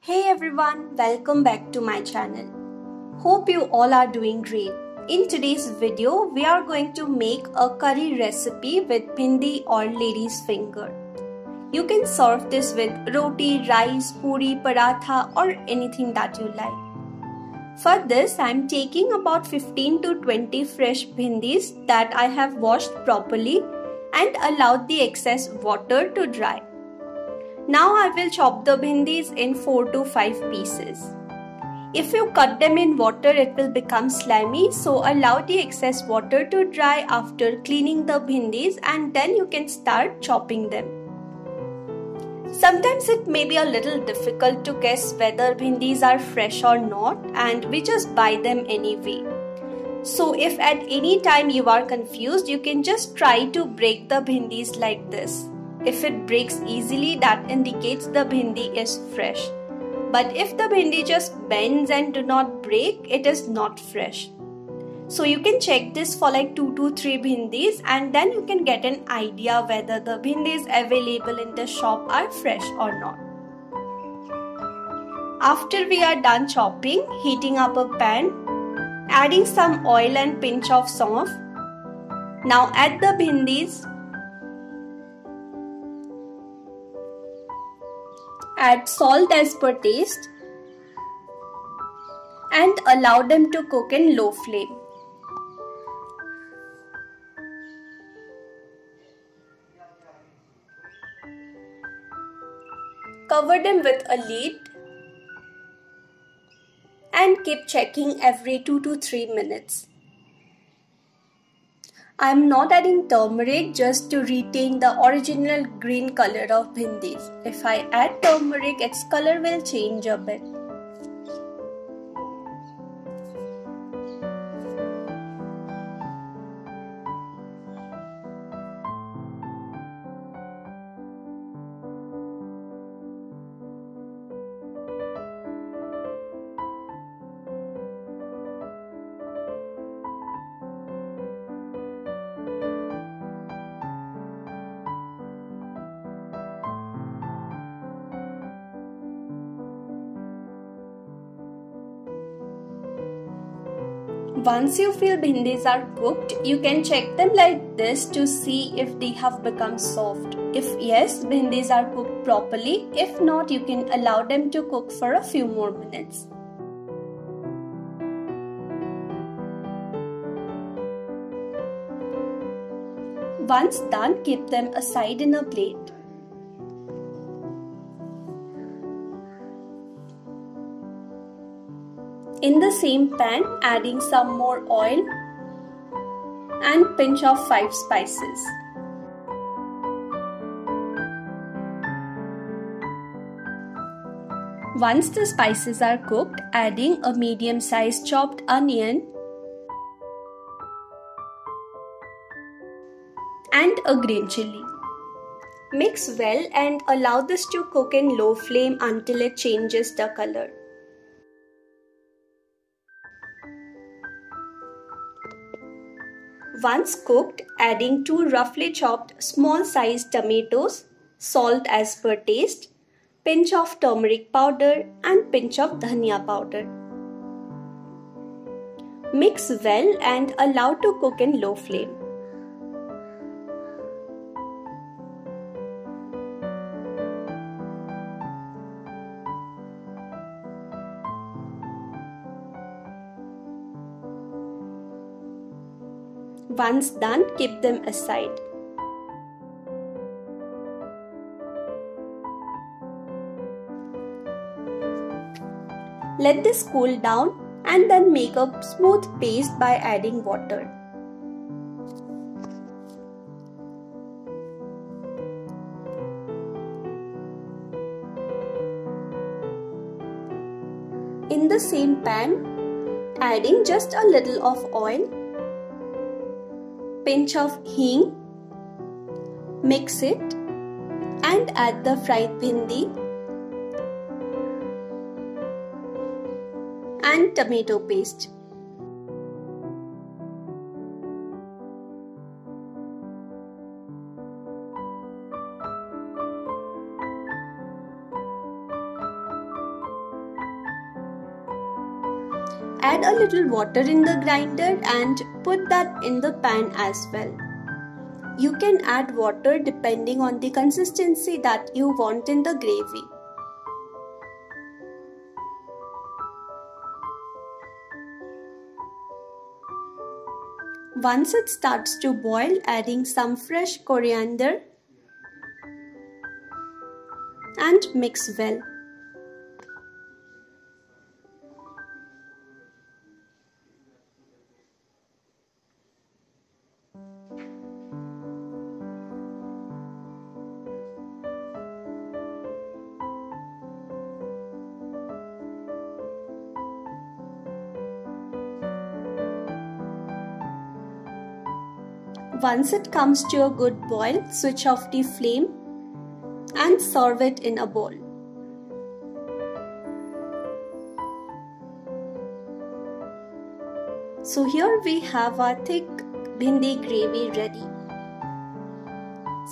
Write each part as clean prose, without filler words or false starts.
Hey everyone, welcome back to my channel. Hope you all are doing great. In today's video, we are going to make a curry recipe with bhindi or lady's finger. You can serve this with roti, rice, puri, paratha or anything that you like. For this, I am taking about 15 to 20 fresh bhindis that I have washed properly and allowed the excess water to dry. Now I will chop the bhindis in 4 to 5 pieces. If you cut them in water, it will become slimy, so allow the excess water to dry after cleaning the bhindis and then you can start chopping them. Sometimes it may be a little difficult to guess whether bhindis are fresh or not, and we just buy them anyway. So if at any time you are confused, you can just try to break the bhindis like this. If it breaks easily, that indicates the bhindi is fresh. But if the bhindi just bends and do not break, it is not fresh. So you can check this for like 2 to 3 bhindis and then you can get an idea whether the bhindis available in the shop are fresh or not. After we are done chopping, heating up a pan, adding some oil and pinch of saunf. Now add the bhindis. Add salt as per taste and allow them to cook in low flame. Cover them with a lid and keep checking every 2 to 3 minutes. I am not adding turmeric just to retain the original green color of bhindis. If I add turmeric, its color will change a bit. Once you feel bhindis are cooked, you can check them like this to see if they have become soft. If yes, bhindis are cooked properly. If not, you can allow them to cook for a few more minutes. Once done, keep them aside in a plate. In the same pan, adding some more oil and pinch of 5 spices. Once the spices are cooked, adding a medium-sized chopped onion and a green chilli. Mix well and allow this to cook in low flame until it changes the color. Once cooked, adding 2 roughly chopped small-sized tomatoes, salt as per taste, pinch of turmeric powder and pinch of dhania powder. Mix well and allow to cook in low flame. Once done, keep them aside. Let this cool down and then make a smooth paste by adding water. In the same pan, adding just a little of oil, pinch of hing, mix it and add the fried bhindi and tomato paste. Add a little water in the grinder and put that in the pan as well. You can add water depending on the consistency that you want in the gravy. Once it starts to boil, adding some fresh coriander and mix well. Once it comes to a good boil, switch off the flame and serve it in a bowl. So here we have our thick bhindi gravy ready.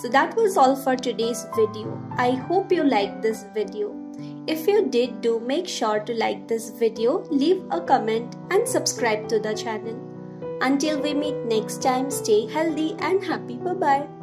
So that was all for today's video. I hope you liked this video. If you did, do make sure to like this video, leave a comment and subscribe to the channel. Until we meet next time, stay healthy and happy. Bye-bye.